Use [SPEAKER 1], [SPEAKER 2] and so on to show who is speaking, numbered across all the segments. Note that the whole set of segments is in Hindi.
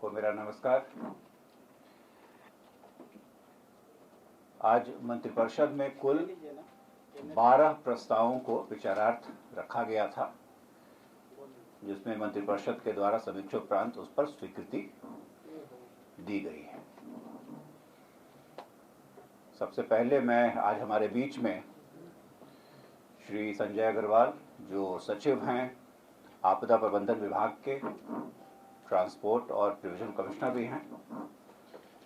[SPEAKER 1] को मेरा नमस्कार। आज मंत्रिपरिषद में कुल 12 प्रस्तावों को विचारार्थ रखा गया था, जिसमें मंत्रिपरिषद के द्वारा समीक्षा उपरांत उस पर स्वीकृति दी गई है। सबसे पहले मैं आज हमारे बीच में श्री संजय अग्रवाल, जो सचिव हैं आपदा प्रबंधन विभाग के, ट्रांसपोर्ट और प्रिविजन कमिश्नर भी हैं,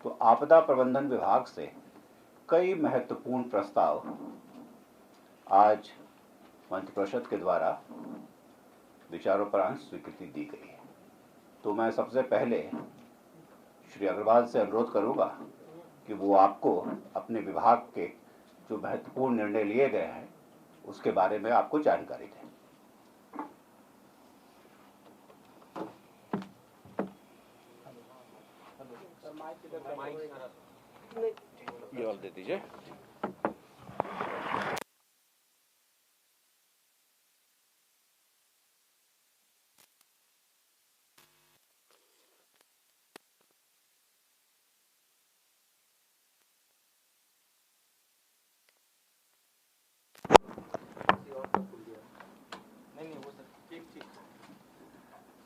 [SPEAKER 1] तो आपदा प्रबंधन विभाग से कई महत्वपूर्ण प्रस्ताव आज मंत्रिपरिषद के द्वारा विचारोपरांत स्वीकृति दी गई है। तो मैं सबसे पहले श्री अग्रवाल से अनुरोध करूंगा कि वो आपको अपने विभाग के जो महत्वपूर्ण निर्णय लिए गए हैं उसके बारे में आपको जानकारी दें। ये और दे दीजिए।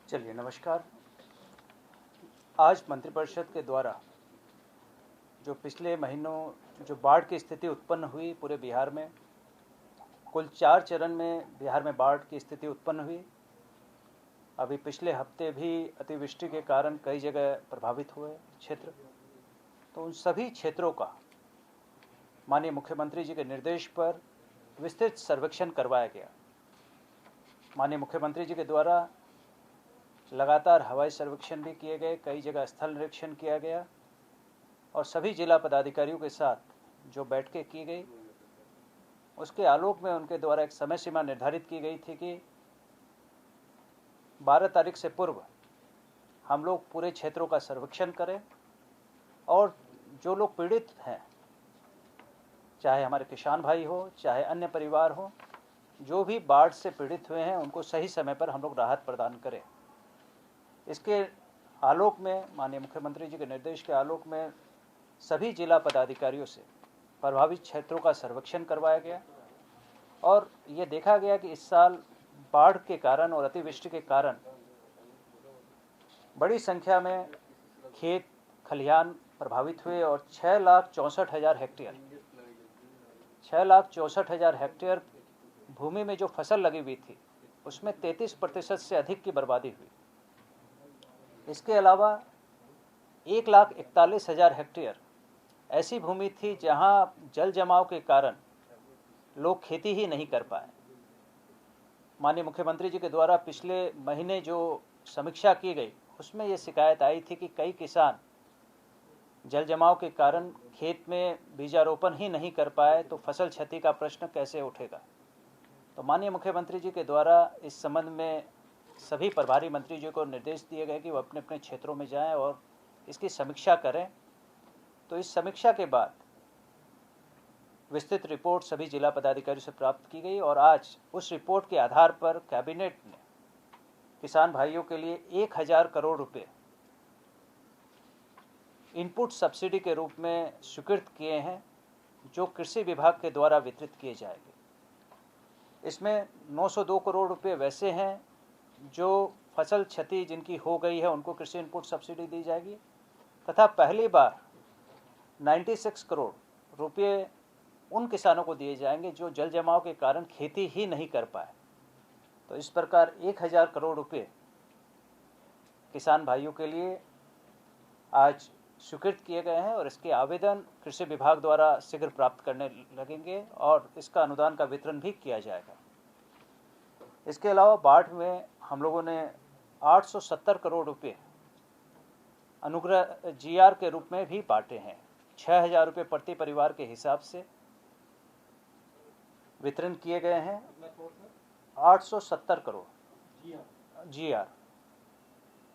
[SPEAKER 2] चलिए, नमस्कार। आज मंत्रिपरिषद के द्वारा जो पिछले महीनों जो बाढ़ की स्थिति उत्पन्न हुई पूरे बिहार में, कुल 4 चरण में बिहार में बाढ़ की स्थिति उत्पन्न हुई। अभी पिछले हफ्ते भी अतिवृष्टि के कारण कई जगह प्रभावित हुए क्षेत्र, तो उन सभी क्षेत्रों का माननीय मुख्यमंत्री जी के निर्देश पर विस्तृत सर्वेक्षण करवाया गया। माननीय मुख्यमंत्री जी के द्वारा लगातार हवाई सर्वेक्षण भी किए गए, कई जगह स्थल निरीक्षण किया गया और सभी जिला पदाधिकारियों के साथ जो बैठकें की गई, उसके आलोक में उनके द्वारा एक समय सीमा निर्धारित की गई थी कि 12 तारीख से पूर्व हम लोग पूरे क्षेत्रों का सर्वेक्षण करें और जो लोग पीड़ित हैं, चाहे हमारे किसान भाई हो चाहे अन्य परिवार हो, जो भी बाढ़ से पीड़ित हुए हैं उनको सही समय पर हम लोग राहत प्रदान करें। इसके आलोक में, माननीय मुख्यमंत्री जी के निर्देश के आलोक में, सभी जिला पदाधिकारियों से प्रभावित क्षेत्रों का सर्वेक्षण करवाया गया और ये देखा गया कि इस साल बाढ़ के कारण और अतिवृष्टि के कारण बड़ी संख्या में खेत खलिहान प्रभावित हुए और 6,64,000 हेक्टेयर भूमि में जो फसल लगी हुई थी उसमें 33% से अधिक की बर्बादी हुई। इसके अलावा 1,41,000 हेक्टेयर ऐसी भूमि थी जहां जल जमाव के कारण लोग खेती ही नहीं कर पाए। माननीय मुख्यमंत्री जी के द्वारा पिछले महीने जो समीक्षा की गई उसमें ये शिकायत आई थी कि कई किसान जल जमाव के कारण खेत में बीजारोपण ही नहीं कर पाए, तो फसल क्षति का प्रश्न कैसे उठेगा। तो माननीय मुख्यमंत्री जी के द्वारा इस संबंध में सभी प्रभारी मंत्री जी को निर्देश दिए गए कि वो अपने अपने क्षेत्रों में जाएं और इसकी समीक्षा करें। तो इस समीक्षा के बाद विस्तृत रिपोर्ट सभी जिला पदाधिकारियों से प्राप्त की गई और आज उस रिपोर्ट के आधार पर कैबिनेट ने किसान भाइयों के लिए 1,000 करोड़ रुपए इनपुट सब्सिडी के रूप में स्वीकृत किए हैं, जो कृषि विभाग के द्वारा वितरित किए जाएंगे। इसमें 902 करोड़ रुपए वैसे हैं जो फसल क्षति जिनकी हो गई है उनको कृषि इनपुट सब्सिडी दी जाएगी, तथा पहली बार 96 करोड़ रुपए उन किसानों को दिए जाएंगे जो जल जमाव के कारण खेती ही नहीं कर पाए। तो इस प्रकार 1,000 करोड़ रुपए किसान भाइयों के लिए आज स्वीकृत किए गए हैं और इसके आवेदन कृषि विभाग द्वारा शीघ्र प्राप्त करने लगेंगे और इसका अनुदान का वितरण भी किया जाएगा। इसके अलावा बाढ़ में हम लोगों ने 870 करोड़ रुपए अनुग्रह जीआर के रूप में भी बांटे हैं। 6,000 रुपये प्रति परिवार के हिसाब से वितरण किए गए हैं। 870 करोड़ जीआर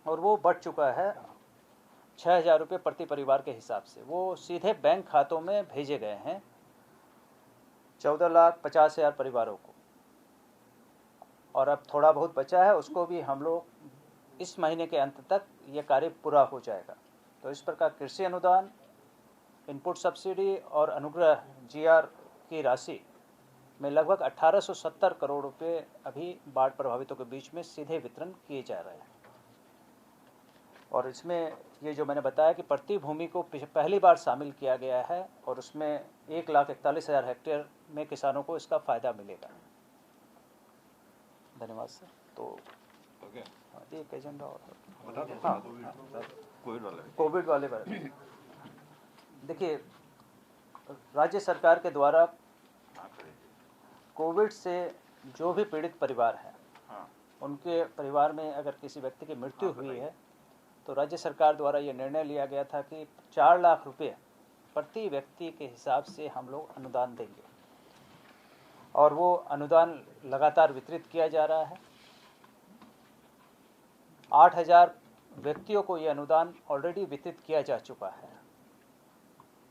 [SPEAKER 2] और वो बढ़ चुका है 6,000 रुपये प्रति परिवार के हिसाब से। वो सीधे बैंक खातों में भेजे गए हैं 14,50,000 परिवारों को, और अब थोड़ा बहुत बचा है उसको भी हम लोग इस महीने के अंत तक ये कार्य पूरा हो जाएगा। तो इस प्रकार कृषि अनुदान, इनपुट सब्सिडी और अनुग्रह जीआर की राशि में लगभग 1870 करोड़ रुपए अभी बाढ़ प्रभावितों के बीच में सीधे वितरण किए जा रहे हैं। और इसमें ये जो मैंने बताया कि प्रति भूमि को पहली बार शामिल किया गया है और उसमें 1,41,000 हेक्टेयर में किसानों को इसका फायदा मिलेगा। धन्यवाद सर। तो एक एजेंडा और कोविड वाले बारे में देखिए, राज्य सरकार के द्वारा कोविड से जो भी पीड़ित परिवार हैं, उनके परिवार में अगर किसी व्यक्ति की मृत्यु हुई है तो राज्य सरकार द्वारा ये निर्णय लिया गया था कि 4 लाख रुपए प्रति व्यक्ति के हिसाब से हम लोग अनुदान देंगे और वो अनुदान लगातार वितरित किया जा रहा है। 8,000 व्यक्तियों को ये अनुदान ऑलरेडी वितरित किया जा चुका है।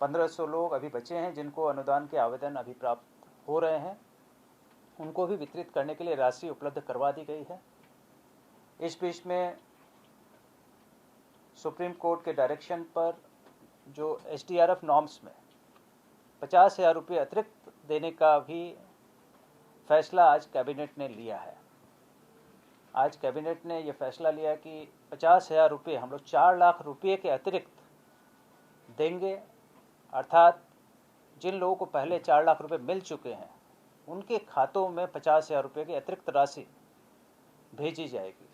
[SPEAKER 2] 1,500 लोग अभी बचे हैं जिनको अनुदान के आवेदन अभी प्राप्त हो रहे हैं, उनको भी वितरित करने के लिए राशि उपलब्ध करवा दी गई है। इस बीच में सुप्रीम कोर्ट के डायरेक्शन पर जो SDRF नॉर्म्स में 50,000 रुपये अतिरिक्त देने का भी फैसला आज कैबिनेट ने लिया है। आज कैबिनेट ने ये फैसला लिया कि 50,000 रुपये हम लोग 4 लाख रुपये के अतिरिक्त देंगे, अर्थात जिन लोगों को पहले 4 लाख रुपये मिल चुके हैं उनके खातों में 50,000 रुपये की अतिरिक्त राशि भेजी जाएगी।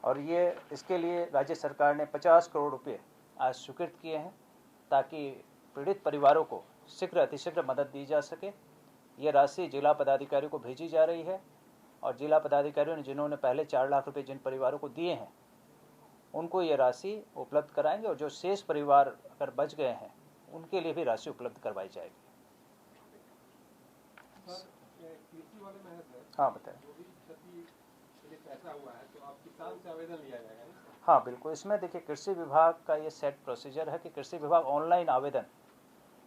[SPEAKER 2] और ये इसके लिए राज्य सरकार ने 50 करोड़ रुपये आज स्वीकृत किए हैं ताकि पीड़ित परिवारों को शीघ्र अतिशीघ्र मदद दी जा सके। ये राशि जिला पदाधिकारियों को भेजी जा रही है और जिला पदाधिकारियों ने जिन्होंने पहले 4 लाख रुपये जिन परिवारों को दिए हैं उनको ये राशि उपलब्ध कराएंगे और जो शेष परिवार अगर बच गए हैं उनके लिए भी राशि उपलब्ध करवाई जाएगी। हाँ बताएं। हाँ बिल्कुल, इसमें देखिए कृषि विभाग का ये सेट प्रोसीजर है कि कृषि विभाग ऑनलाइन आवेदन,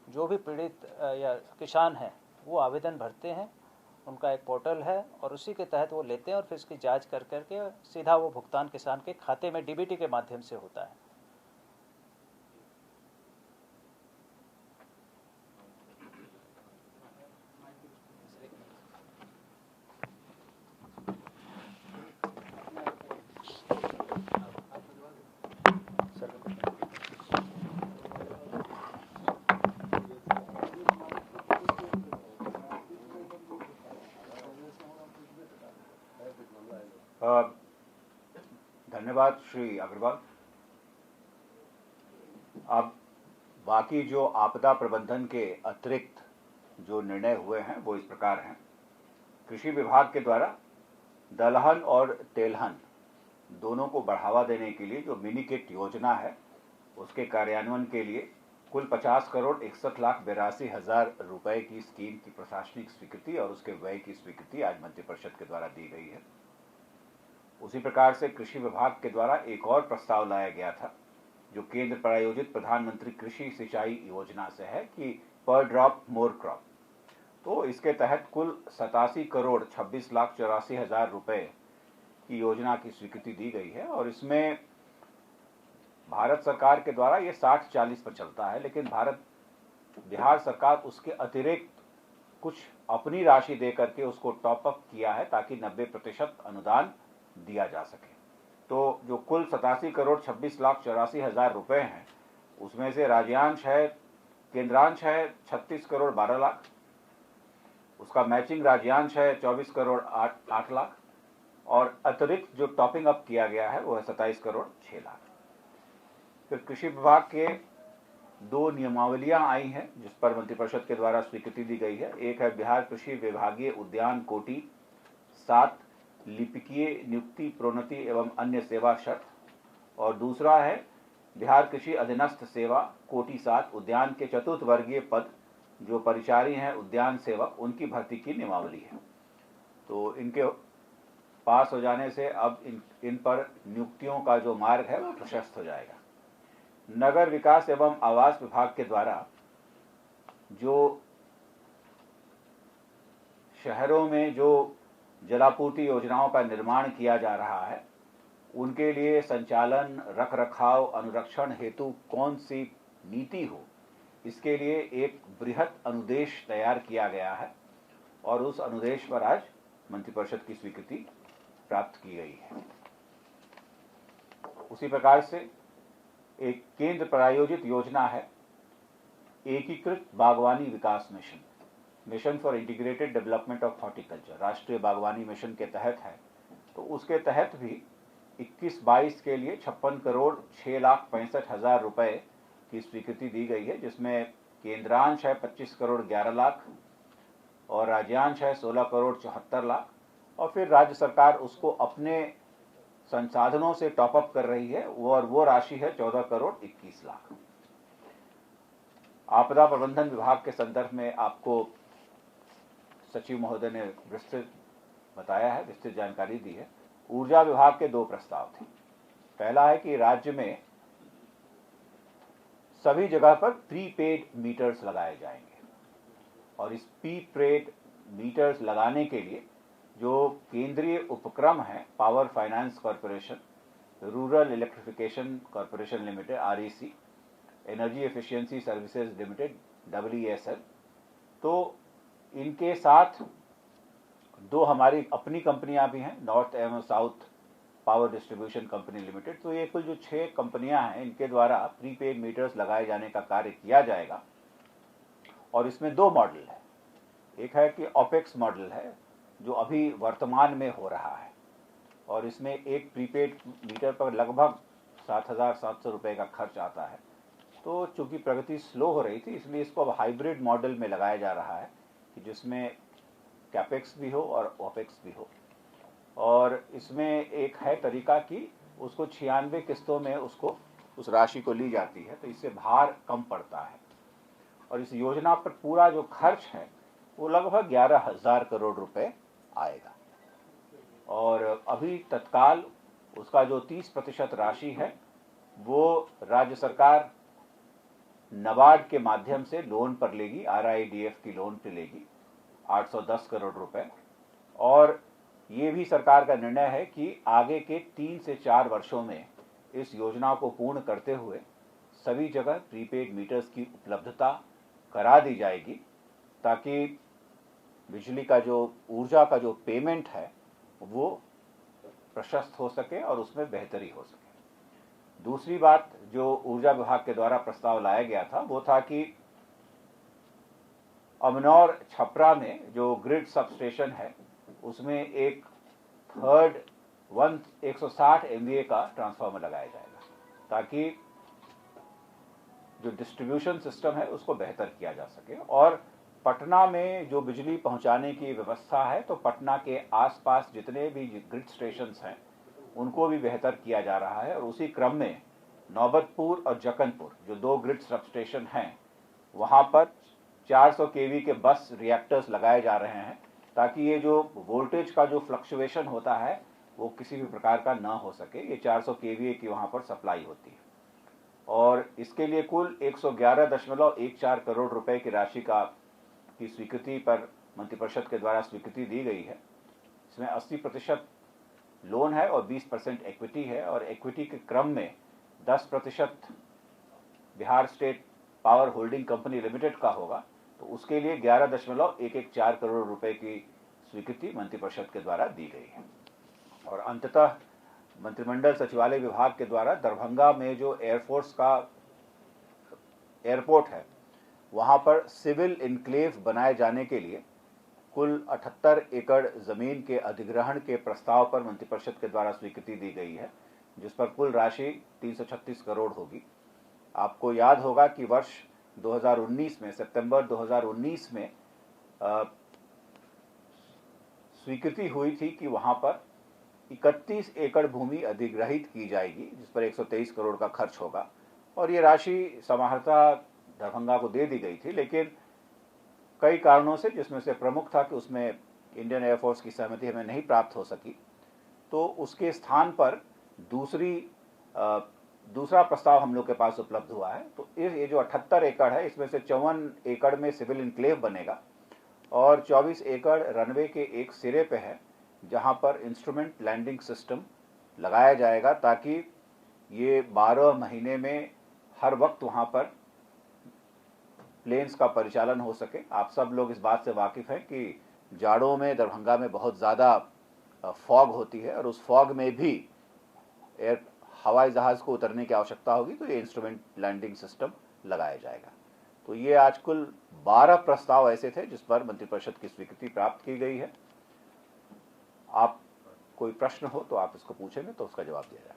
[SPEAKER 2] जो भी पीड़ित या किसान हैं वो आवेदन भरते हैं, उनका एक पोर्टल है और उसी के तहत वो लेते हैं और फिर इसकी जांच कर करके सीधा वो भुगतान किसान के खाते में DBT के माध्यम से होता है।
[SPEAKER 1] धन्यवाद श्री अग्रवाल। अब बाकी जो आपदा प्रबंधन के अतिरिक्त जो निर्णय हुए हैं वो इस प्रकार हैं। कृषि विभाग के द्वारा दलहन और तेलहन दोनों को बढ़ावा देने के लिए जो मिनी किट योजना है उसके कार्यान्वयन के लिए कुल 50,61,82,000 रुपए की स्कीम की प्रशासनिक स्वीकृति और उसके व्यय की स्वीकृति आज मंत्रिपरिषद के द्वारा दी गई है। उसी प्रकार से कृषि विभाग के द्वारा एक और प्रस्ताव लाया गया था जो केंद्र प्रायोजित प्रधानमंत्री कृषि सिंचाई योजना से है कि पर ड्रॉप मोर क्रॉप। तो इसके तहत कुल 87,26,84,000 रुपए की योजना की स्वीकृति दी गई है और इसमें भारत सरकार के द्वारा ये 60-40 पर चलता है, लेकिन बिहार सरकार उसके अतिरिक्त कुछ अपनी राशि दे करके उसको टॉप अप किया है ताकि 90% अनुदान दिया जा सके। तो जो कुल 87,26,84,000 रुपए हैं उसमें से राज्यांश है, केंद्रांश है 36 करोड़ 12 लाख, उसका मैचिंग राज्यांश है 24 करोड़ 8 लाख और अतिरिक्त जो टॉपिंग अप किया गया है वो है 27 करोड़ 6 लाख। फिर कृषि विभाग के 2 नियमावलियां आई हैं जिस पर मंत्रिपरिषद के द्वारा स्वीकृति दी गई है। एक है बिहार कृषि विभागीय उद्यान कोटि 7 लिपिकीय नियुक्ति प्रोन्नति एवं अन्य सेवा शर्त और दूसरा है बिहार कृषि अधीनस्थ सेवा कोटि 7 उद्यान के चतुर्थ वर्गीय पद जो परिचारी हैं उद्यान सेवक उनकी भर्ती की नियमावली है। तो इनके पास हो जाने से अब इन पर नियुक्तियों का जो मार्ग है वो प्रशस्त हो जाएगा। नगर विकास एवं आवास विभाग के द्वारा जो शहरों में जो जलापूर्ति योजनाओं का निर्माण किया जा रहा है उनके लिए संचालन, रख रखाव, अनुरक्षण हेतु कौन सी नीति हो, इसके लिए एक बृहत अनुदेश तैयार किया गया है और उस अनुदेश पर आज मंत्रिपरिषद की स्वीकृति प्राप्त की गई है। उसी प्रकार से एक केंद्र प्रायोजित योजना है एकीकृत बागवानी विकास mission, mission for integrated development of horticulture, राष्ट्रीय बागवानी मिशन के तहत है। तो उसके तहत भी 21-22 के लिए 56,06,65,000 रुपए की स्वीकृति दी गई है, जिसमें केंद्रांश है 25 करोड़ 11 लाख और राज्यांश है 16 करोड़ 74 लाख, और फिर राज्य सरकार उसको अपने संसाधनों से टॉपअप कर रही है और वो राशि है 14 करोड़ 21 लाख। आपदा प्रबंधन विभाग के संदर्भ में आपको सचिव महोदय ने विस्तृत बताया है, विस्तृत जानकारी दी है। ऊर्जा विभाग के 2 प्रस्ताव थे। पहला है कि राज्य में सभी जगह पर प्रीपेड मीटर्स लगाए जाएंगे और इस प्रीपेड मीटर्स लगाने के लिए जो केंद्रीय उपक्रम है power finance corporation, rural electrification corporation limited REC, energy efficiency services limited WESL, तो इनके साथ 2 हमारी अपनी कंपनियां भी हैं, नॉर्थ एवं south power distribution company limited. तो ये कुल जो 6 कंपनियां हैं, इनके द्वारा प्रीपेड मीटर्स लगाए जाने का कार्य किया जाएगा और इसमें 2 मॉडल है। एक है कि ऑपेक्स मॉडल है जो अभी वर्तमान में हो रहा है और इसमें एक प्रीपेड मीटर पर लगभग 7,700 रुपये का खर्च आता है। तो चूंकि प्रगति स्लो हो रही थी, इसलिए इसको अब हाइब्रिड मॉडल में लगाया जा रहा है कि जिसमें कैपेक्स भी हो और ओपेक्स भी हो। और इसमें एक है तरीका कि उसको 96 किस्तों में उसको उस राशि को ली जाती है, तो इससे भार कम पड़ता है। और इस योजना पर पूरा जो खर्च है वो लगभग 11,000 करोड़ रुपए आएगा और अभी तत्काल उसका जो 30% राशि है वो राज्य सरकार नाबार्ड के माध्यम से लोन पर लेगी, RIDF की लोन पर लेगी 810 करोड़ रुपए। और ये भी सरकार का निर्णय है कि आगे के 3 से 4 वर्षों में इस योजना को पूर्ण करते हुए सभी जगह प्रीपेड मीटर्स की उपलब्धता करा दी जाएगी ताकि बिजली का जो ऊर्जा का जो पेमेंट है वो प्रशस्त हो सके और उसमें बेहतरी हो सके। दूसरी बात जो ऊर्जा विभाग के द्वारा प्रस्ताव लाया गया था वो था कि अमनौर छपरा में जो ग्रिड सबस्टेशन है उसमें एक 160 MVA का ट्रांसफार्मर लगाया जाएगा ताकि जो डिस्ट्रीब्यूशन सिस्टम है उसको बेहतर किया जा सके। और पटना में जो बिजली पहुंचाने की व्यवस्था है तो पटना के आसपास जितने भी ग्रिड स्टेशंस हैं उनको भी बेहतर किया जा रहा है। और उसी क्रम में नौबतपुर और जकनपुर जो 2 ग्रिड सबस्टेशन हैं वहां पर 400 kV के बस रिएक्टर्स लगाए जा रहे हैं ताकि ये जो वोल्टेज का जो फ्लक्चुएशन होता है वो किसी भी प्रकार का ना हो सके। ये 400 kVA की वहां पर सप्लाई होती है और इसके लिए कुल 111.14 करोड़ रुपए की राशि की स्वीकृति पर मंत्रिपरिषद के द्वारा स्वीकृति दी गई है। इसमें 80% लोन है और 20% इक्विटी है और इक्विटी के क्रम में 10% Bihar state power holding company limited का होगा। तो उसके लिए 11.114 करोड़ रुपए की स्वीकृति मंत्रिपरिषद के द्वारा दी गई है। और अंततः मंत्रिमंडल सचिवालय विभाग के द्वारा दरभंगा में जो एयरफोर्स का एयरपोर्ट है वहां पर सिविल इनक्लेव बनाए जाने के लिए कुल 78 एकड़ जमीन के अधिग्रहण के प्रस्ताव पर मंत्रिपरिषद के द्वारा स्वीकृति दी गई है, जिस पर कुल राशि 336 करोड़ होगी। आपको याद होगा कि वर्ष 2019 में, सितंबर 2019 में स्वीकृति हुई थी कि वहां पर 31 एकड़ भूमि अधिग्रहित की जाएगी जिस पर 123 करोड़ का खर्च होगा और ये राशि समाहर्ता दरभंगा को दे दी गई थी, लेकिन कई कारणों से, जिसमें से प्रमुख था कि उसमें इंडियन एयरफोर्स की सहमति हमें नहीं प्राप्त हो सकी, तो उसके स्थान पर दूसरा प्रस्ताव हम लोग के पास उपलब्ध हुआ है। तो ये जो 78 एकड़ है इसमें से 54 एकड़ में सिविल इनक्लेव बनेगा और 24 एकड़ रनवे के एक सिरे पे है जहां पर इंस्ट्रूमेंट लैंडिंग सिस्टम लगाया जाएगा ताकि ये 12 महीने में हर वक्त वहाँ पर प्लेन्स का परिचालन हो सके। आप सब लोग इस बात से वाकिफ़ हैं कि जाड़ों में दरभंगा में बहुत ज़्यादा फॉग होती है और उस फॉग में भी हवाई जहाज़ को उतरने की आवश्यकता होगी, तो ये इंस्ट्रूमेंट लैंडिंग सिस्टम लगाया जाएगा। तो ये आज कुल 12 प्रस्ताव ऐसे थे जिस पर मंत्रिपरिषद की स्वीकृति प्राप्त की गई है। आप कोई प्रश्न हो तो आप इसको पूछेंगे तो उसका जवाब दिया जाएगा।